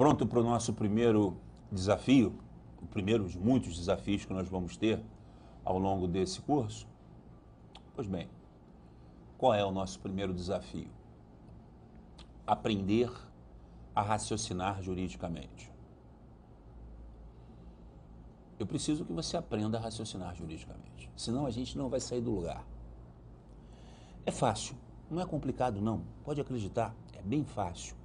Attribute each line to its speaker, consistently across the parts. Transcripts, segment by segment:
Speaker 1: Pronto para o nosso primeiro desafio, o primeiro de muitos desafios que nós vamos ter ao longo desse curso? Pois bem, qual é o nosso primeiro desafio? Aprender a raciocinar juridicamente. Eu preciso que você aprenda a raciocinar juridicamente, senão a gente não vai sair do lugar. É fácil, não é complicado não, pode acreditar, é bem fácil.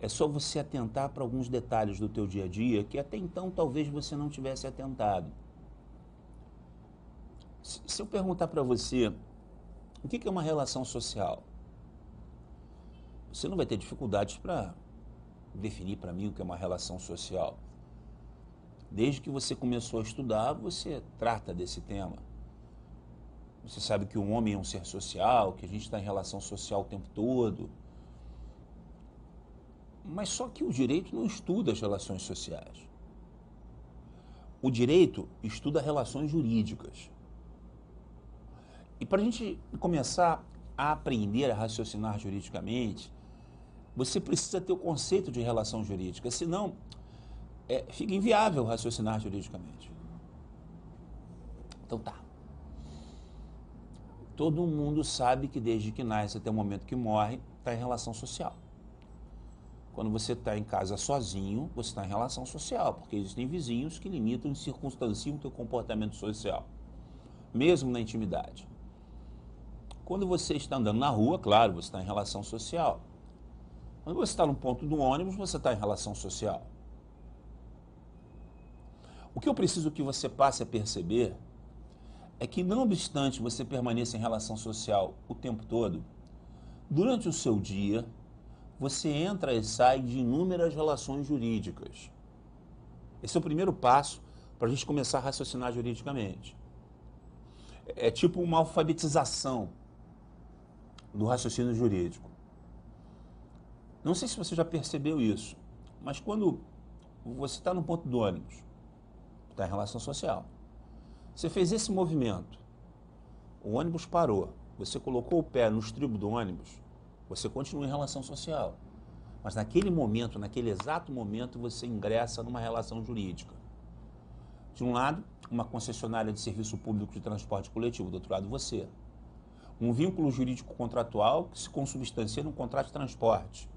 Speaker 1: É só você atentar para alguns detalhes do teu dia a dia que até então talvez você não tivesse atentado. Se eu perguntar para você o que é uma relação social, você não vai ter dificuldades para definir para mim o que é uma relação social. Desde que você começou a estudar, você trata desse tema. Você sabe que o homem é um ser social, que a gente está em relação social o tempo todo. Mas só que o direito não estuda as relações sociais. O direito estuda relações jurídicas. E para a gente começar a aprender a raciocinar juridicamente, você precisa ter o conceito de relação jurídica, senão fica inviável raciocinar juridicamente. Então tá. Todo mundo sabe que desde que nasce até o momento que morre, está em relação social. Quando você está em casa sozinho, você está em relação social, porque existem vizinhos que limitam e circunstanciam o teu comportamento social, mesmo na intimidade. Quando você está andando na rua, claro, você está em relação social. Quando você está no ponto do ônibus, você está em relação social. O que eu preciso que você passe a perceber é que, não obstante você permaneça em relação social o tempo todo, durante o seu dia, você entra e sai de inúmeras relações jurídicas. Esse é o primeiro passo para a gente começar a raciocinar juridicamente. É tipo uma alfabetização do raciocínio jurídico. Não sei se você já percebeu isso, mas quando você está no ponto do ônibus, está em relação social, você fez esse movimento, o ônibus parou, você colocou o pé no estribo do ônibus, você continua em relação social. Mas naquele momento, naquele exato momento, você ingressa numa relação jurídica. De um lado, uma concessionária de serviço público de transporte coletivo, do outro lado, você. Um vínculo jurídico contratual que se consubstancia num contrato de transporte,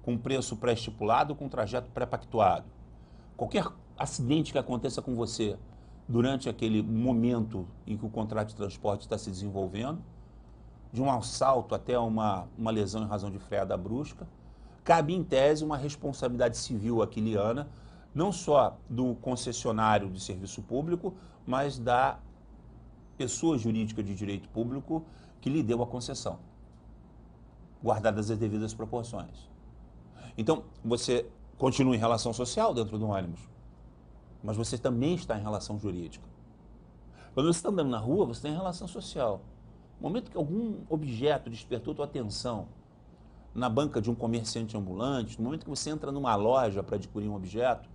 Speaker 1: com preço pré-estipulado, com trajeto pré-pactuado. Qualquer acidente que aconteça com você durante aquele momento em que o contrato de transporte está se desenvolvendo, de um assalto até uma lesão em razão de freada brusca, cabe em tese uma responsabilidade civil aquiliana, não só do concessionário de serviço público, mas da pessoa jurídica de direito público que lhe deu a concessão, guardadas as devidas proporções. Então, você continua em relação social dentro do ônibus, mas você também está em relação jurídica. Quando você está andando na rua, você está em relação social. No momento que algum objeto despertou tua atenção, na banca de um comerciante ambulante, no momento que você entra numa loja para adquirir um objeto,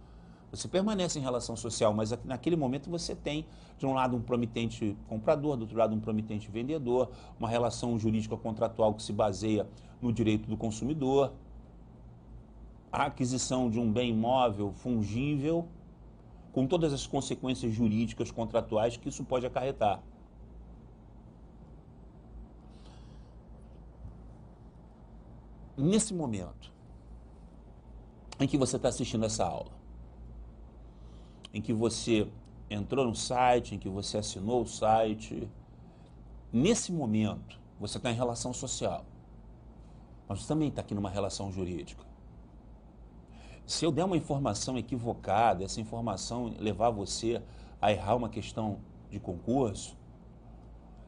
Speaker 1: você permanece em relação social, mas naquele momento você tem, de um lado, um promitente comprador, do outro lado, um promitente vendedor, uma relação jurídica contratual que se baseia no direito do consumidor, a aquisição de um bem imóvel fungível, com todas as consequências jurídicas contratuais que isso pode acarretar. Nesse momento em que você está assistindo essa aula, em que você entrou no site, em que você assinou o site, nesse momento você está em relação social, mas você também está aqui numa relação jurídica. Se eu der uma informação equivocada, essa informação levar você a errar uma questão de concurso,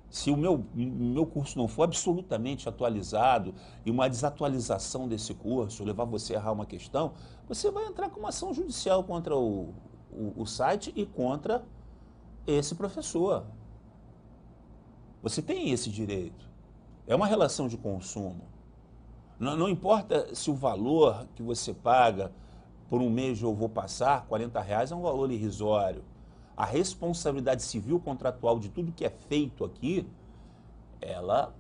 Speaker 1: se o meu curso não for absolutamente atualizado e uma desatualização desse curso levar você a errar uma questão, você vai entrar com uma ação judicial contra o site e contra esse professor. Você tem esse direito. É uma relação de consumo. Não importa se o valor que você paga por um mês eu vou passar, R$ 40 é um valor irrisório. A responsabilidade civil contratual de tudo que é feito aqui, ela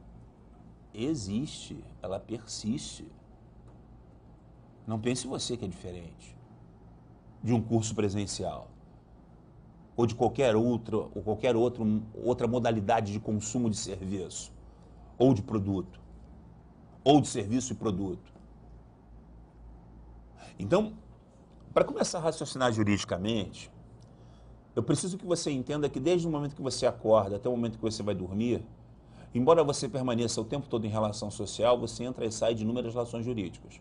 Speaker 1: existe, ela persiste. Não pense você que é diferente de um curso presencial ou de outra modalidade de consumo de serviço ou de produto, ou de serviço e produto. Então, para começar a raciocinar juridicamente, eu preciso que você entenda que desde o momento que você acorda até o momento que você vai dormir, embora você permaneça o tempo todo em relação social, você entra e sai de inúmeras relações jurídicas.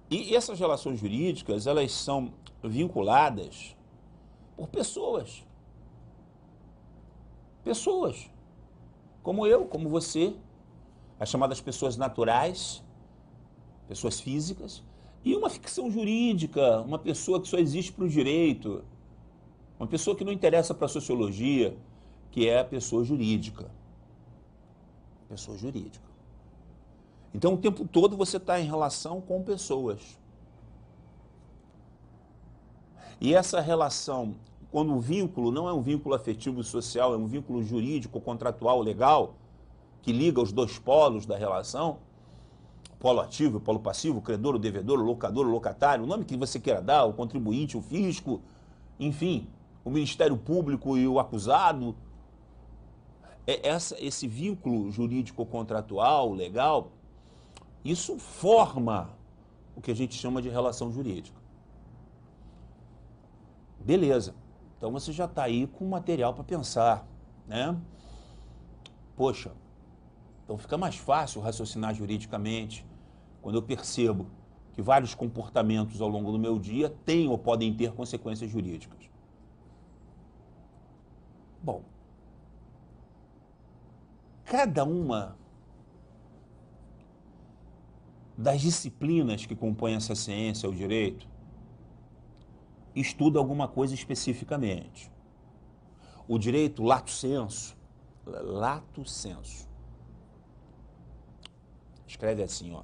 Speaker 1: E essas relações jurídicas, elas são vinculadas por pessoas. Pessoas. Como eu, como você, as chamadas pessoas naturais, pessoas físicas, e uma ficção jurídica, uma pessoa que só existe para o direito, uma pessoa que não interessa para a sociologia, que é a pessoa jurídica. Pessoa jurídica. Então, o tempo todo você está em relação com pessoas. E essa relação, quando o vínculo não é um vínculo afetivo e social, é um vínculo jurídico, contratual, legal, que liga os dois polos da relação, polo ativo, polo passivo, o credor, o devedor, o locador, o locatário, o nome que você queira dar, o contribuinte, o fisco, enfim, o Ministério Público e o acusado. Esse vínculo jurídico contratual, legal, isso forma o que a gente chama de relação jurídica. Beleza, então você já está aí com material para pensar, né? Poxa, então fica mais fácil raciocinar juridicamente quando eu percebo que vários comportamentos ao longo do meu dia têm ou podem ter consequências jurídicas. Bom, cada uma das disciplinas que compõem essa ciência, o direito, estuda alguma coisa especificamente. O direito lato sensu, escreve assim, ó,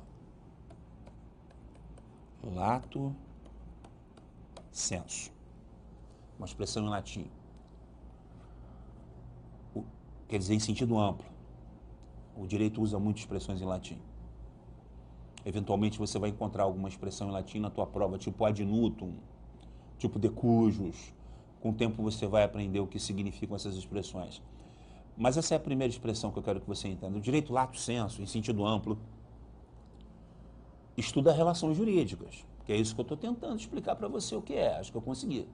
Speaker 1: lato sensu, uma expressão em latim, quer dizer em sentido amplo. O direito usa muitas expressões em latim. Eventualmente você vai encontrar alguma expressão em latim na tua prova, tipo ad nutum, tipo de cujus. Com o tempo você vai aprender o que significam essas expressões. Mas essa é a primeira expressão que eu quero que você entenda. O direito lato sensu, em sentido amplo, estuda relações jurídicas, que é isso que eu estou tentando explicar para você o que é. Acho que eu consegui.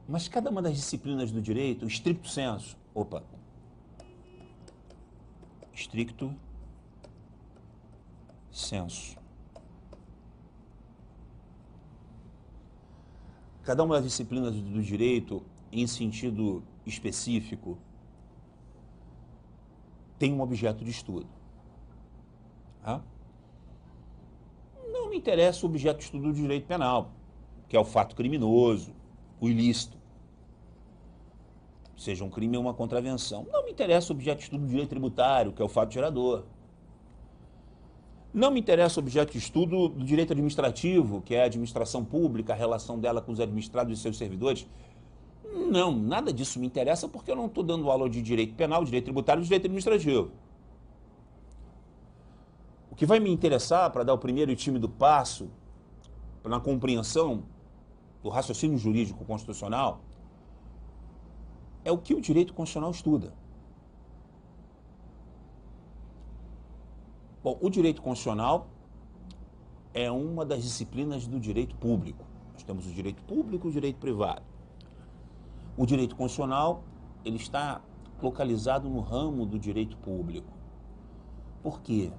Speaker 1: Mas cada uma das disciplinas do direito, o stricto sensu, stricto sensu. Cada uma das disciplinas do direito, em sentido específico, tem um objeto de estudo. Tá? Não me interessa o objeto de estudo do direito penal, que é o fato criminoso, o ilícito, seja um crime ou uma contravenção. Não me interessa o objeto de estudo do direito tributário, que é o fato gerador. Não me interessa o objeto de estudo do direito administrativo, que é a administração pública, a relação dela com os administrados e seus servidores. Não, nada disso me interessa porque eu não estou dando aula de direito penal, direito tributário e direito administrativo. O que vai me interessar para dar o primeiro e tímido passo na compreensão do raciocínio jurídico constitucional é o que o direito constitucional estuda. Bom, o direito constitucional é uma das disciplinas do direito público. Nós temos o direito público e o direito privado. O direito constitucional, ele está localizado no ramo do direito público. Por quê?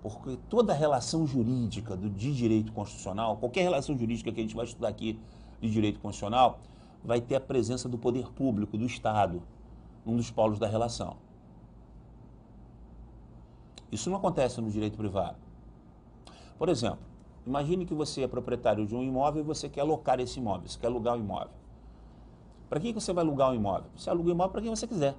Speaker 1: Porque toda relação jurídica de direito constitucional, qualquer relação jurídica que a gente vai estudar aqui de direito constitucional, vai ter a presença do poder público, do Estado, num dos polos da relação. Isso não acontece no direito privado. Por exemplo, imagine que você é proprietário de um imóvel e você quer alocar esse imóvel, você quer alugar o imóvel. Para quem você vai alugar o imóvel? Você aluga o imóvel para quem você quiser.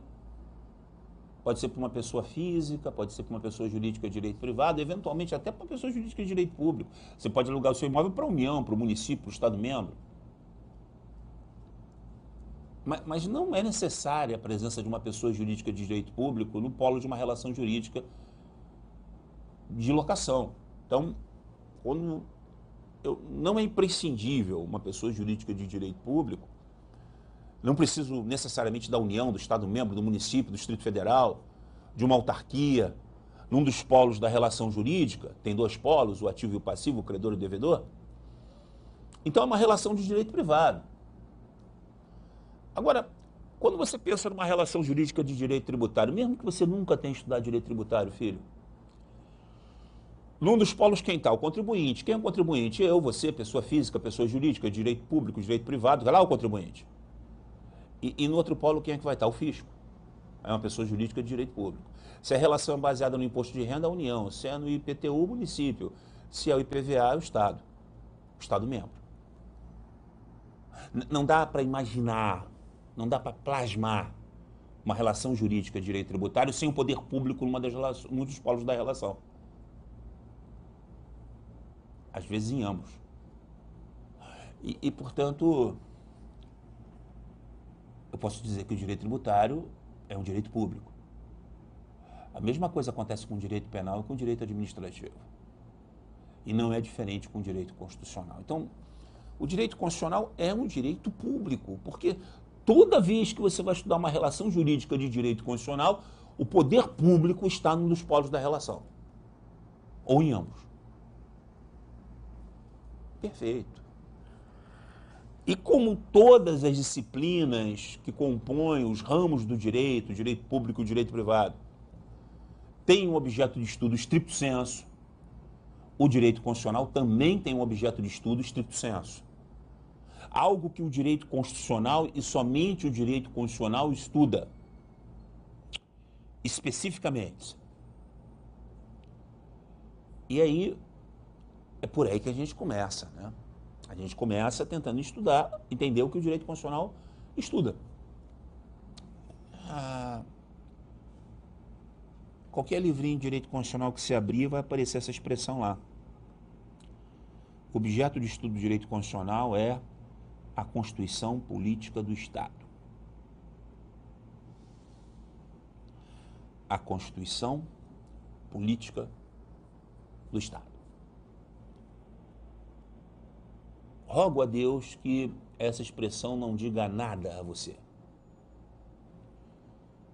Speaker 1: Pode ser para uma pessoa física, pode ser para uma pessoa jurídica de direito privado, eventualmente até para uma pessoa jurídica de direito público. Você pode alugar o seu imóvel para a União, para o município, para o Estado-membro. Mas não é necessária a presença de uma pessoa jurídica de direito público no polo de uma relação jurídica de locação. Então, não é imprescindível uma pessoa jurídica de direito público, não preciso necessariamente da União, do Estado membro, do município, do Distrito Federal, de uma autarquia, num dos polos da relação jurídica, tem dois polos, o ativo e o passivo, o credor e o devedor. Então é uma relação de direito privado. Agora, quando você pensa numa relação jurídica de direito tributário, mesmo que você nunca tenha estudado direito tributário, filho, num dos polos quem está? O contribuinte. Quem é o contribuinte? Eu, você, pessoa física, pessoa jurídica, direito público, direito privado, vai lá o contribuinte. E no outro polo quem é que vai estar? O fisco. É uma pessoa jurídica de direito público. Se a relação é baseada no imposto de renda, a União. Se é no IPTU, o município. Se é o IPVA, é o Estado. O Estado membro. Não dá para imaginar, não dá para plasmar uma relação jurídica de direito tributário sem o poder público num dos polos da relação. Às vezes em ambos. Portanto, eu posso dizer que o direito tributário é um direito público. A mesma coisa acontece com o direito penal e com o direito administrativo. E não é diferente com o direito constitucional. Então, o direito constitucional é um direito público, porque toda vez que você vai estudar uma relação jurídica de direito constitucional, o poder público está num dos polos da relação. Ou em ambos. Perfeito. E como todas as disciplinas que compõem os ramos do direito, o direito público e o direito privado, têm um objeto de estudo stricto sensu, o direito constitucional também tem um objeto de estudo stricto sensu. Algo que o direito constitucional e somente o direito constitucional estuda especificamente. E aí, é por aí que a gente começa, né? A gente começa tentando estudar, entender o que o direito constitucional estuda. Qualquer livrinho de direito constitucional que se abrir vai aparecer essa expressão lá. O objeto de estudo do direito constitucional é a Constituição Política do Estado. A Constituição Política do Estado. Rogo a Deus que essa expressão não diga nada a você.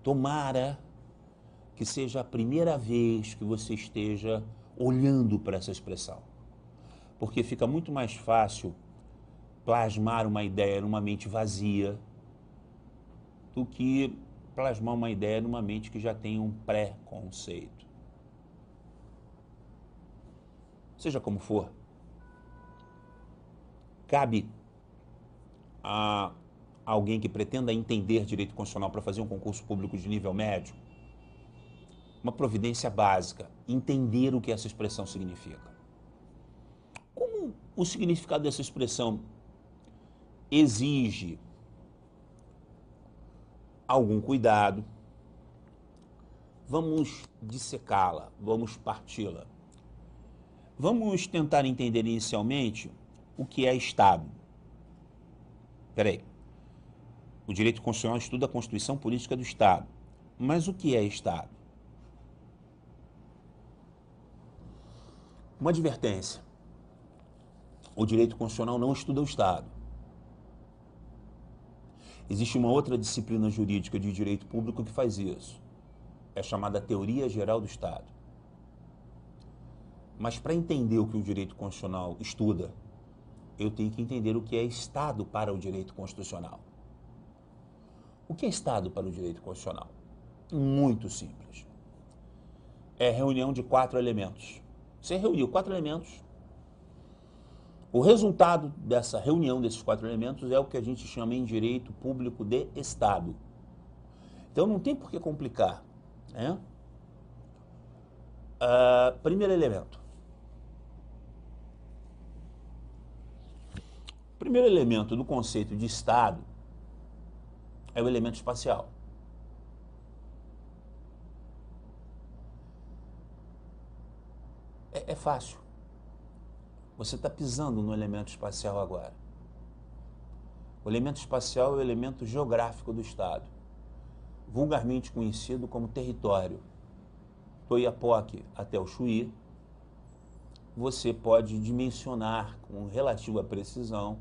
Speaker 1: Tomara que seja a primeira vez que você esteja olhando para essa expressão. Porque fica muito mais fácil plasmar uma ideia numa mente vazia do que plasmar uma ideia numa mente que já tem um pré-conceito. Seja como for, cabe a alguém que pretenda entender direito constitucional para fazer um concurso público de nível médio uma providência básica, entender o que essa expressão significa. Como o significado dessa expressão exige algum cuidado, vamos dissecá-la, vamos parti-la. Vamos tentar entender inicialmente o que é Estado. Peraí. O direito constitucional estuda a Constituição Política do Estado. Mas o que é Estado? Uma advertência. O direito constitucional não estuda o Estado. Existe uma outra disciplina jurídica de direito público que faz isso. É chamada Teoria Geral do Estado. Mas para entender o que o direito constitucional estuda, eu tenho que entender o que é Estado para o direito constitucional. O que é Estado para o direito constitucional? Muito simples. É a reunião de 4 elementos. Você reuniu 4 elementos. O resultado dessa reunião desses 4 elementos é o que a gente chama em direito público de Estado. Então não tem por que complicar, né? Primeiro elemento. O primeiro elemento do conceito de Estado é o elemento espacial. É fácil. Você está pisando no elemento espacial agora. O elemento espacial é o elemento geográfico do Estado, vulgarmente conhecido como território. Do Oiapoque até o Chuí, você pode dimensionar com relativa precisão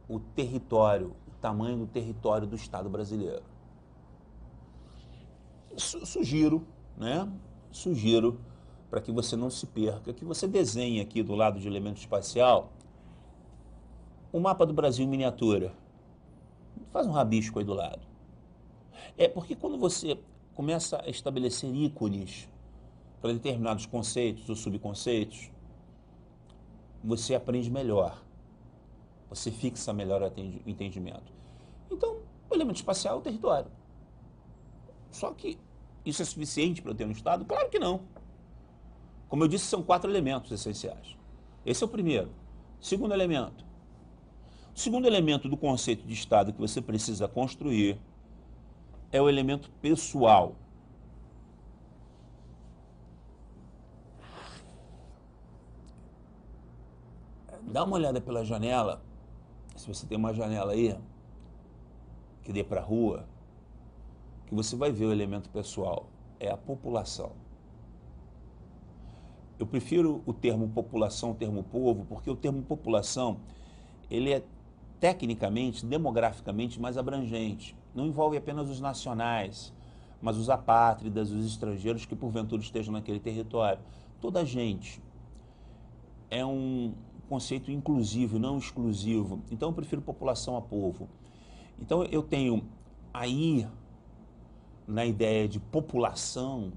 Speaker 1: o território, o tamanho do território do Estado brasileiro. Sugiro, né? Sugiro, para que você não se perca, que você desenhe aqui do lado de elemento espacial o mapa do Brasil em miniatura. Faz um rabisco aí do lado. É porque quando você começa a estabelecer ícones para determinados conceitos ou subconceitos, você aprende melhor. Você fixa melhor o entendimento. Então, o elemento espacial é o território. Só que isso é suficiente para eu ter um Estado? Claro que não. Como eu disse, são 4 elementos essenciais. Esse é o primeiro. Segundo elemento. O segundo elemento do conceito de Estado que você precisa construir é o elemento pessoal. Dá uma olhada pela janela, se você tem uma janela aí, que dê para a rua, que você vai ver o elemento pessoal, é a população. Eu prefiro o termo população, o termo povo, porque o termo população, ele é tecnicamente, demograficamente mais abrangente. Não envolve apenas os nacionais, mas os apátridas, os estrangeiros que porventura estejam naquele território. Toda a gente. É um conceito inclusivo, não exclusivo. Então eu prefiro população a povo. Então eu tenho aí, na ideia de população,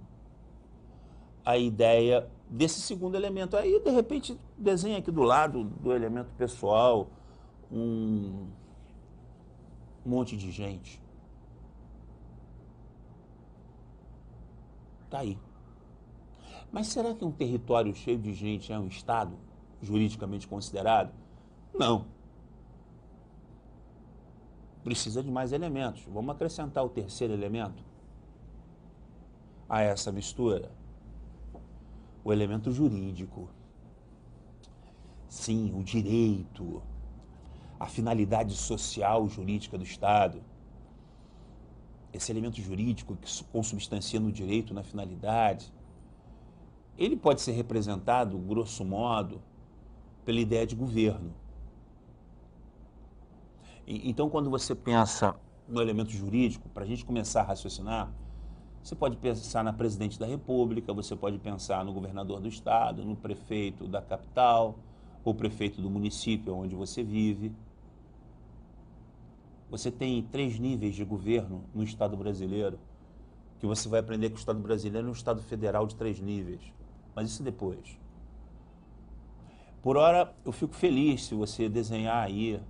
Speaker 1: a ideia desse segundo elemento. Aí, de repente, desenha aqui do lado do elemento pessoal um monte de gente. Tá aí. Mas será que um território cheio de gente é um Estado juridicamente considerado? Não. Precisa de mais elementos. Vamos acrescentar o terceiro elemento a essa mistura. O elemento jurídico. Sim, o direito, a finalidade social jurídica do Estado. Esse elemento jurídico que consubstancia no direito, na finalidade, ele pode ser representado, grosso modo, pela ideia de governo. Então, quando você pensa no elemento jurídico, para a gente começar a raciocinar, você pode pensar na presidente da República, você pode pensar no governador do estado, no prefeito da capital, ou prefeito do município onde você vive. Você tem 3 níveis de governo no Estado brasileiro, que você vai aprender que o Estado brasileiro é um Estado federal de 3 níveis. Mas isso depois. Por hora, eu fico feliz se você desenhar aí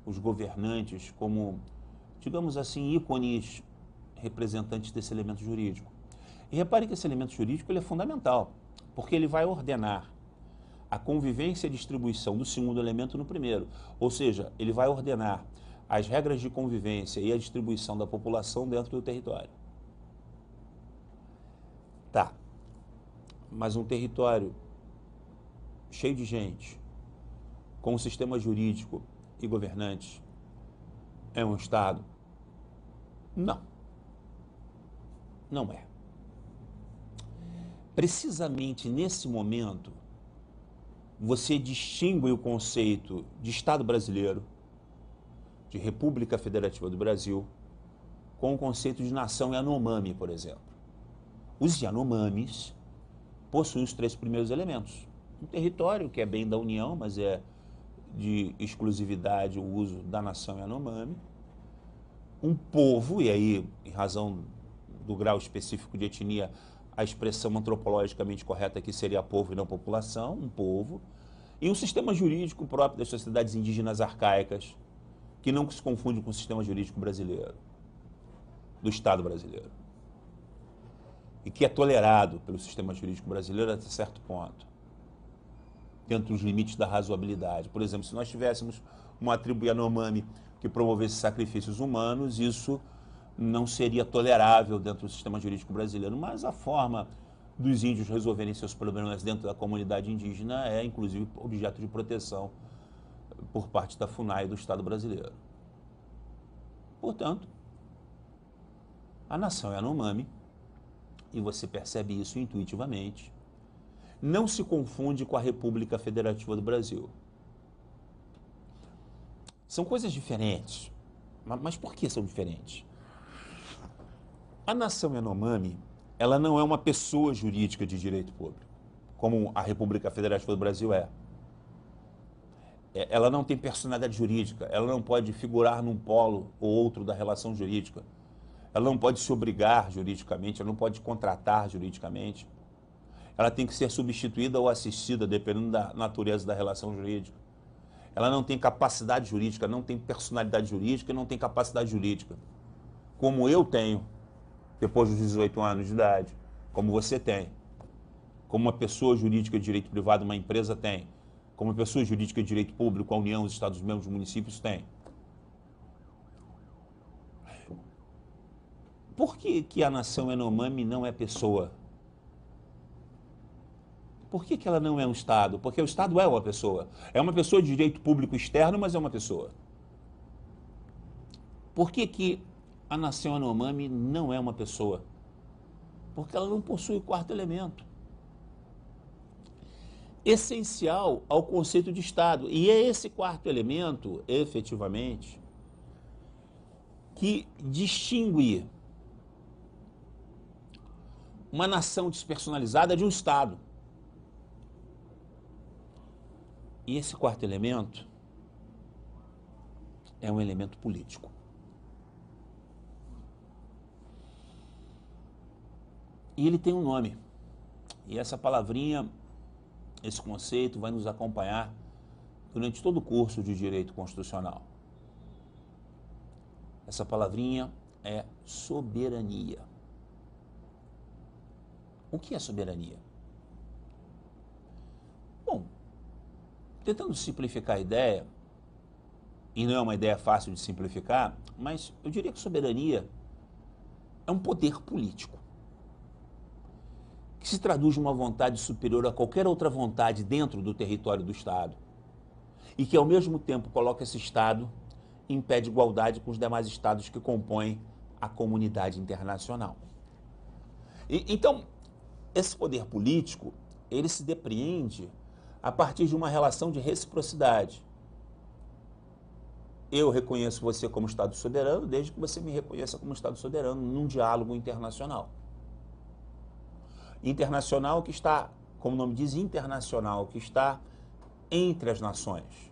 Speaker 1: os governantes como, digamos assim, ícones representantes desse elemento jurídico. E repare que esse elemento jurídico ele é fundamental, porque ele vai ordenar a convivência e distribuição do segundo elemento no primeiro. Ou seja, ele vai ordenar as regras de convivência e a distribuição da população dentro do território. Tá. Mas um território cheio de gente, com um sistema jurídico e governante, é um Estado? Não. Não é. Precisamente nesse momento, você distingue o conceito de Estado brasileiro, de República Federativa do Brasil, com o conceito de nação Yanomami, por exemplo. Os Yanomamis possuem os 3 primeiros elementos. Um território que é bem da União, mas é de exclusividade o uso da nação Yanomami. Um povo, e aí, em razão do grau específico de etnia, a expressão antropologicamente correta aqui seria povo e não população, um povo. E um sistema jurídico próprio das sociedades indígenas arcaicas, que não se confunde com o sistema jurídico brasileiro, do Estado brasileiro. E que é tolerado pelo sistema jurídico brasileiro até certo ponto, dentro dos limites da razoabilidade. Por exemplo, se nós tivéssemos uma tribo Yanomami que promovesse sacrifícios humanos, isso não seria tolerável dentro do sistema jurídico brasileiro, mas a forma dos índios resolverem seus problemas dentro da comunidade indígena é, inclusive, objeto de proteção por parte da FUNAI e do Estado brasileiro. Portanto, a nação Yanomami, e você percebe isso intuitivamente, não se confunde com a República Federativa do Brasil. São coisas diferentes. Mas por que são diferentes? A nação Yanomami, ela não é uma pessoa jurídica de direito público, como a República Federativa do Brasil é. Ela não tem personalidade jurídica, ela não pode figurar num polo ou outro da relação jurídica. Ela não pode se obrigar juridicamente, ela não pode contratar juridicamente. Ela tem que ser substituída ou assistida, dependendo da natureza da relação jurídica. Ela não tem capacidade jurídica, não tem personalidade jurídica e não tem capacidade jurídica. Como eu tenho, depois dos 18 anos de idade, como você tem, como uma pessoa jurídica de direito privado, uma empresa tem, como uma pessoa jurídica de direito público, a União, os Estados-membros, os municípios tem. Por que a nação Yanomami não é pessoa? Por que ela não é um Estado? Porque o Estado é uma pessoa. É uma pessoa de direito público externo, mas é uma pessoa. Por que a nação Yanomami não é uma pessoa? Porque ela não possui o quarto elemento essencial ao conceito de Estado. E é esse quarto elemento, efetivamente, que distingue uma nação despersonalizada de um Estado. E esse quarto elemento é um elemento político. E ele tem um nome. E essa palavrinha, esse conceito vai nos acompanhar durante todo o curso de Direito Constitucional. Essa palavrinha é soberania. O que é soberania? Bom, tentando simplificar a ideia, e não é uma ideia fácil de simplificar, mas eu diria que soberania é um poder político que se traduz numa vontade superior a qualquer outra vontade dentro do território do Estado e que, ao mesmo tempo, coloca esse Estado em pé de igualdade com os demais Estados que compõem a comunidade internacional. Então, esse poder político, ele se depreende a partir de uma relação de reciprocidade. Eu reconheço você como Estado soberano desde que você me reconheça como Estado soberano num diálogo internacional. Internacional que está, como o nome diz, internacional, que está entre as nações.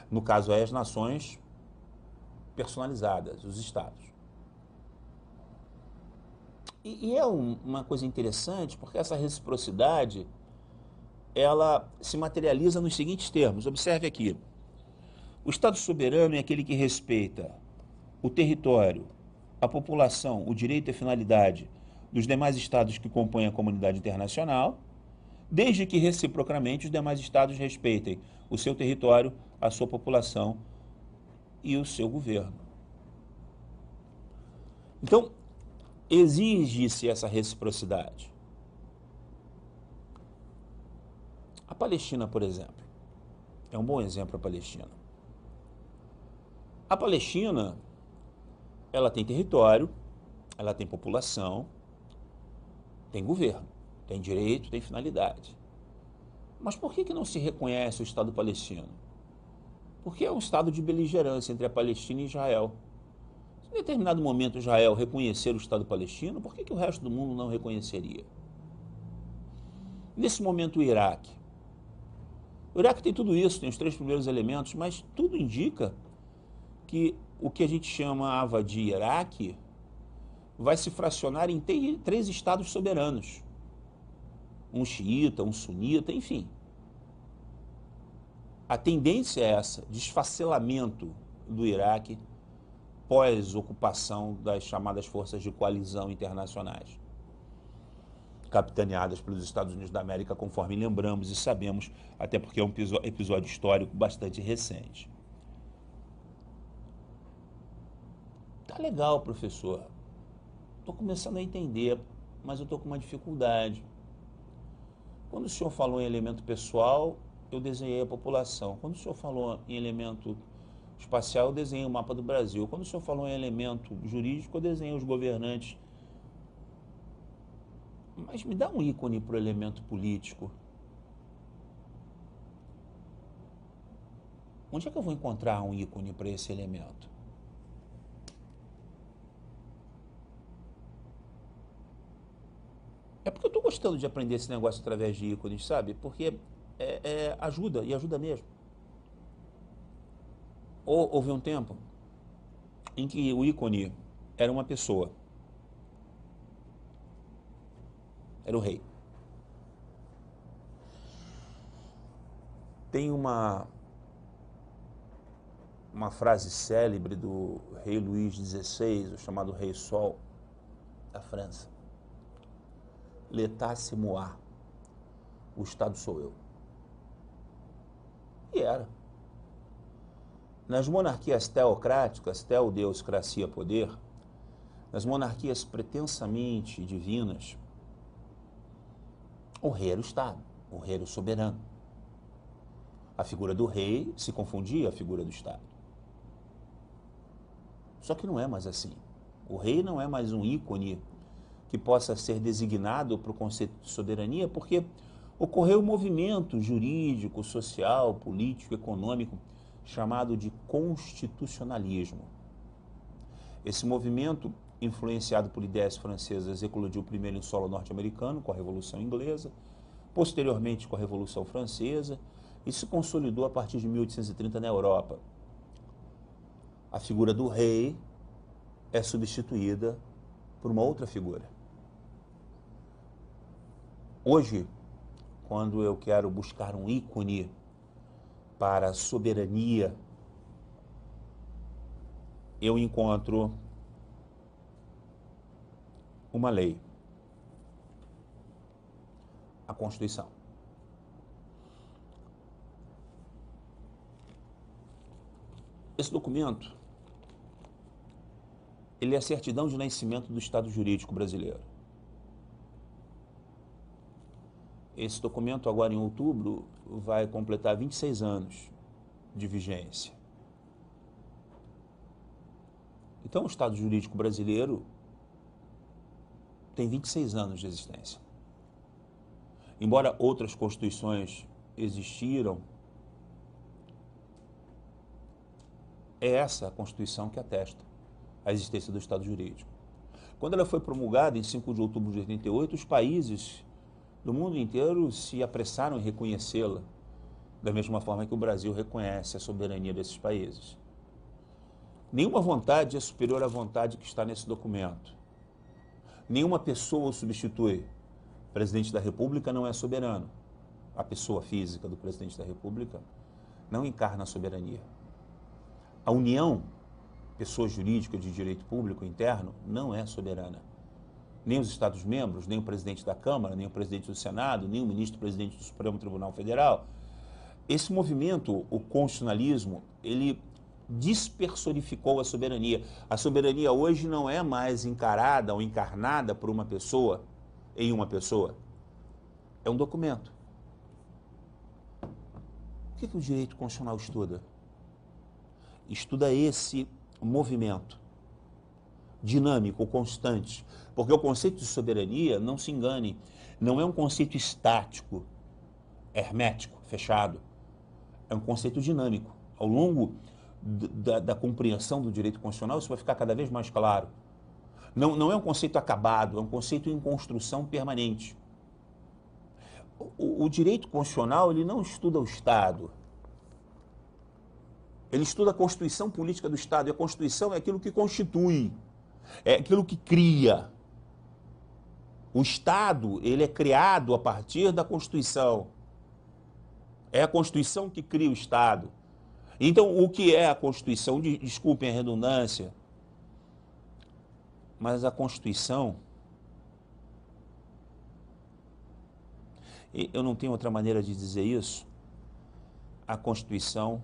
Speaker 1: No caso, as nações personalizadas, os Estados. E é uma coisa interessante, porque essa reciprocidade, ela se materializa nos seguintes termos. Observe aqui. O Estado soberano é aquele que respeita o território, a população, o direito e a finalidade dos demais Estados que compõem a comunidade internacional, desde que reciprocamente os demais Estados respeitem o seu território, a sua população e o seu governo. Então, exige-se essa reciprocidade. A Palestina, por exemplo, é um bom exemplo a Palestina. A Palestina, ela tem território, ela tem população, tem governo, tem direito, tem finalidade. Mas por que não se reconhece o Estado palestino? Porque é um estado de beligerância entre a Palestina e Israel. Se em determinado momento Israel reconhecer o Estado palestino, por que o resto do mundo não reconheceria? Nesse momento, o Iraque. O Iraque tem tudo isso, tem os três primeiros elementos, mas tudo indica que o que a gente chamava de Iraque vai se fracionar em três estados soberanos. Um xiita, um sunita, enfim. A tendência é essa, desfacelamento do Iraque pós-ocupação das chamadas forças de coalizão internacionais, capitaneadas pelos Estados Unidos da América, conforme lembramos e sabemos, até porque é um episódio histórico bastante recente. Tá legal, professor. Estou começando a entender, mas eu estou com uma dificuldade. Quando o senhor falou em elemento pessoal, eu desenhei a população. Quando o senhor falou em elemento espacial, eu desenhei o mapa do Brasil. Quando o senhor falou em elemento jurídico, eu desenhei os governantes Mas me dá um ícone para o elemento político. Onde é que eu vou encontrar um ícone para esse elemento? É porque eu estou gostando de aprender esse negócio através de ícones, sabe? Porque ajuda, e ajuda mesmo. Houve um tempo em que o ícone era uma pessoa. Era o rei. Tem uma frase célebre do rei Luís XVI, o chamado Rei Sol da França. L'état c'est moi. O Estado sou eu. E era. Nas monarquias teocráticas, teodeuscracia, poder, nas monarquias pretensamente divinas, o rei era o Estado, o rei era o soberano. A figura do rei se confundia a figura do Estado. Só que não é mais assim. O rei não é mais um ícone que possa ser designado para o conceito de soberania, porque ocorreu um movimento jurídico, social, político, econômico, chamado de constitucionalismo. Esse movimento, influenciado por ideias francesas, eclodiu primeiro em solo norte-americano, com a Revolução Inglesa, posteriormente com a Revolução Francesa, e se consolidou a partir de 1830 na Europa. A figura do rei é substituída por uma outra figura. Hoje, quando eu quero buscar um ícone para a soberania, eu encontro uma lei, a Constituição. Esse documento, ele é a certidão de nascimento do Estado jurídico brasileiro. Esse documento, agora em outubro, vai completar 26 anos de vigência. Então, o Estado jurídico brasileiro tem 26 anos de existência. Embora outras constituições existiram, é essa a Constituição que atesta a existência do Estado jurídico. Quando ela foi promulgada em 5 de outubro de 88, os países do mundo inteiro se apressaram em reconhecê-la, da mesma forma que o Brasil reconhece a soberania desses países. Nenhuma vontade é superior à vontade que está nesse documento. Nenhuma pessoa o substitui. O presidente da República não é soberano. A pessoa física do presidente da República não encarna a soberania. A União, pessoa jurídica de direito público interno, não é soberana. Nem os Estados-membros, nem o presidente da Câmara, nem o presidente do Senado, nem o ministro-presidente do Supremo Tribunal Federal. Esse movimento, o constitucionalismo, ele despersonificou a soberania. A soberania hoje não é mais encarada ou encarnada por uma pessoa, em uma pessoa. É um documento. O que o direito constitucional estuda? Estuda esse movimento dinâmico, constante, porque o conceito de soberania, não se engane, não é um conceito estático, hermético, fechado. É um conceito dinâmico. Ao longo da compreensão do direito constitucional, isso vai ficar cada vez mais claro. Não é um conceito acabado, é um conceito em construção permanente. O direito constitucional, ele não estuda o Estado. Ele estuda a constituição política do Estado, e a Constituição é aquilo que constitui, é aquilo que cria. O Estado, ele é criado a partir da Constituição. É a Constituição que cria o Estado. Então, o que é a Constituição? Desculpem a redundância, mas a Constituição, eu não tenho outra maneira de dizer isso, a Constituição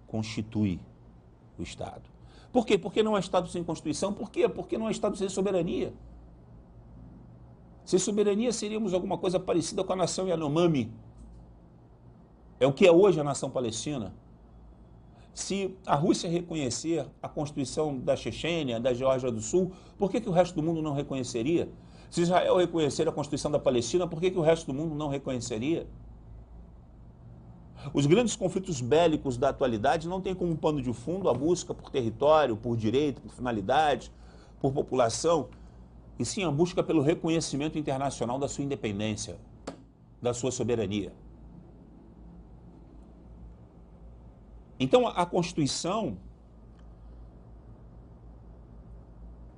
Speaker 1: constitui o Estado. Por quê? Porque não há Estado sem Constituição. Por quê? Porque não há Estado sem soberania. Sem soberania seríamos alguma coisa parecida com a nação Yanomami. É o que é hoje a nação palestina. Se a Rússia reconhecer a Constituição da Chechênia, da Geórgia do Sul, por que o resto do mundo não reconheceria? Se Israel reconhecer a Constituição da Palestina, por que o resto do mundo não reconheceria? Os grandes conflitos bélicos da atualidade não têm como pano de fundo a busca por território, por direito, por finalidade, por população, e sim a busca pelo reconhecimento internacional da sua independência, da sua soberania. Então, a Constituição,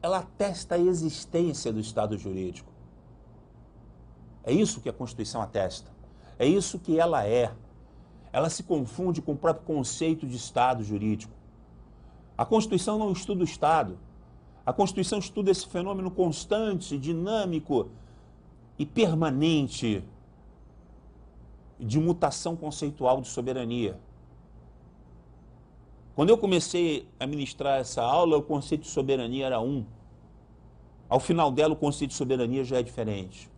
Speaker 1: ela atesta a existência do Estado jurídico. É isso que a Constituição atesta. É isso que ela é. Ela se confunde com o próprio conceito de Estado jurídico. A Constituição não estuda o Estado. A Constituição estuda esse fenômeno constante, dinâmico e permanente de mutação conceitual de soberania. Quando eu comecei a ministrar essa aula, o conceito de soberania era um. Ao final dela, o conceito de soberania já é diferente.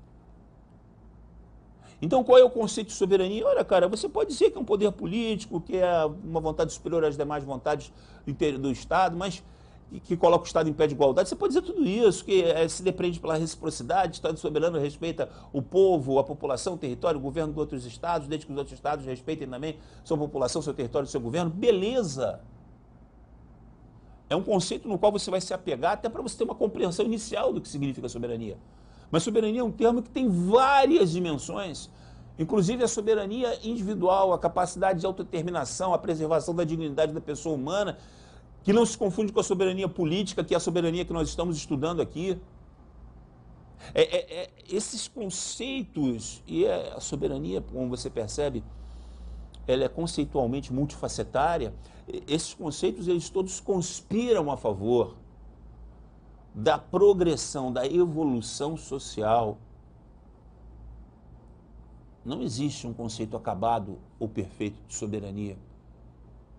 Speaker 1: Então, qual é o conceito de soberania? Olha, cara, você pode dizer que é um poder político, que é uma vontade superior às demais vontades do Estado, mas que coloca o Estado em pé de igualdade. Você pode dizer tudo isso, que se depende pela reciprocidade, o Estado soberano respeita o povo, a população, o território, o governo de outros estados, desde que os outros estados respeitem também sua população, seu território, seu governo. Beleza! É um conceito no qual você vai se apegar até para você ter uma compreensão inicial do que significa soberania. Mas soberania é um termo que tem várias dimensões, inclusive a soberania individual, a capacidade de autodeterminação, a preservação da dignidade da pessoa humana, que não se confunde com a soberania política, que é a soberania que nós estamos estudando aqui. Esses conceitos, e a soberania, como você percebe, ela é conceitualmente multifacetária. Esses conceitos, eles todos conspiram a favor da progressão, da evolução social. Não existe um conceito acabado ou perfeito de soberania.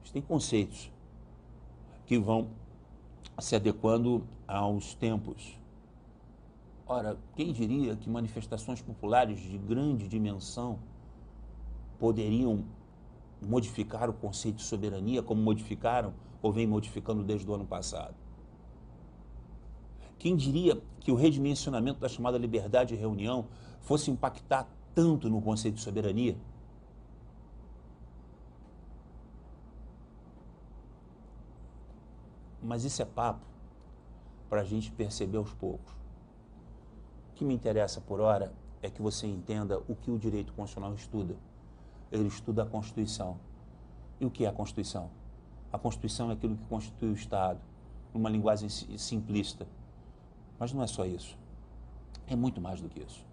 Speaker 1: Existem conceitos que vão se adequando aos tempos. Ora, quem diria que manifestações populares de grande dimensão poderiam modificar o conceito de soberania como modificaram ou vem modificando desde o ano passado? Quem diria que o redimensionamento da chamada liberdade de reunião fosse impactar tanto no conceito de soberania? Mas isso é papo para a gente perceber aos poucos. O que me interessa por hora é que você entenda o que o direito constitucional estuda. Ele estuda a Constituição. E o que é a Constituição? A Constituição é aquilo que constitui o Estado, numa linguagem simplista. Mas não é só isso. É muito mais do que isso.